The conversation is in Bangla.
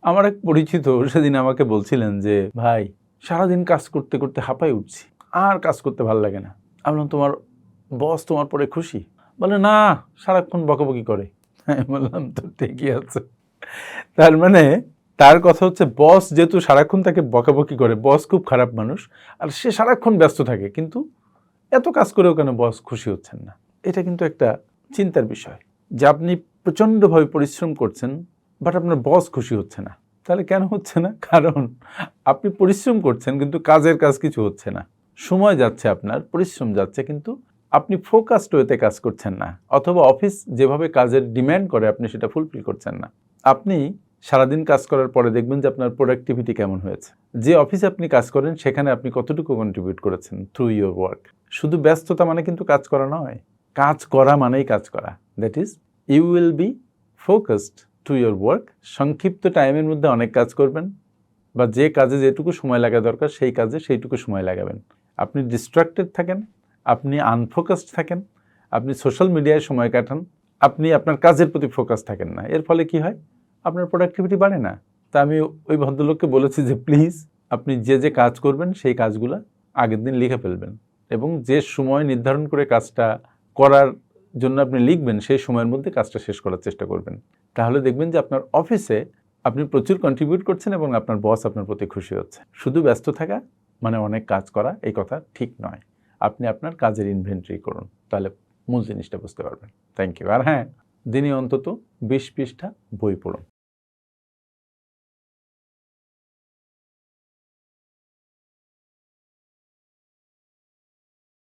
আমার এক পরিচিত সেদিন আমাকে বলছিলেন যে ভাই সারাদিন কাজ করতে করতে হাঁপাই উঠছি, আর কাজ করতে ভালো লাগে না। আমি বললাম তোমার বস তোমার পরে খুশি? বলে না, সারাক্ষণ বকাবকি করে। আমি বললাম তো ঠিকই আছে। তার মানে তার কথা হচ্ছে বস যেহেতু সারাক্ষণ তাকে বকাবকি করে, বস খুব খারাপ মানুষ, আর সে সারাক্ষণ ব্যস্ত থাকে, কিন্তু এত কাজ করেও কেন বস খুশি হচ্ছেন না? এটা কিন্তু একটা চিন্তার বিষয় যে আপনি প্রচণ্ডভাবে পরিশ্রম করছেন, বাট আপনার বস খুশি হচ্ছে না। তাহলে কেন হচ্ছে না? কারণ আপনি পরিশ্রম করছেন কিন্তু কাজের কাজ কিছু হচ্ছে না। সময় যাচ্ছে, আপনার পরিশ্রম যাচ্ছে, কিন্তু আপনি ফোকাসড ওয়েতে কাজ করছেন না, অথবা অফিস যেভাবে কাজের ডিম্যান্ড করে আপনি সেটা ফুলফিল করছেন না। আপনি সারাদিন কাজ করার পরে দেখবেন যে আপনার প্রোডাক্টিভিটি কেমন হয়েছে। যে অফিসে আপনি কাজ করেন সেখানে আপনি কতটুকু কন্ট্রিবিউট করেছেন থ্রু ইউর ওয়ার্ক। শুধু ব্যস্ততা মানে কিন্তু কাজ করা নয়। কাজ করা মানেই কাজ করা। That is you will be focused to your work. সংক্ষিপ্ত টাইমের মধ্যে অনেক কাজ করবেন, বা যে কাজে যেটুকু সময় লাগা দরকার সেই কাজে সেইটুকু সময় লাগাবেন। আপনি ডিস্ট্রাক্টেড থাকেন, আপনি আনফোকাসড থাকেন, আপনি সোশ্যাল মিডিয়ায় সময় কাটান, আপনি আপনার কাজের প্রতি ফোকাস থাকেন না। এর ফলে কি হয়? আপনার প্রোডাক্টিভিটি বাড়ে না। তা আমি ওই ভদ্রলোককে বলেছি যে প্লিজ আপনি যে যে কাজ করবেন সেই কাজগুলো আগের দিন লিখে ফেলবেন, এবং যে সময় নির্ধারণ করে কাজটা করার জন্য আপনি লিখবেন সেই সময়ের মধ্যে কাজটা শেষ করার চেষ্টা করবেন। তাহলে দেখবেন যে আপনার অফিসে আপনি প্রচুর কন্ট্রিবিউট করছেন এবং আপনার বস আপনার প্রতি খুশি হচ্ছে। শুধু ব্যস্ত থাকা মানে অনেক কাজ করা, এই কথা ঠিক নয়। আপনি আপনার কাজের ইনভেন্টরি করুন, তাহলে মূল জিনিসটা বুঝতে পারবেন। Thank you. আর হ্যাঁ, দিনে অন্তত 20 পৃষ্ঠা বই পড়ুন।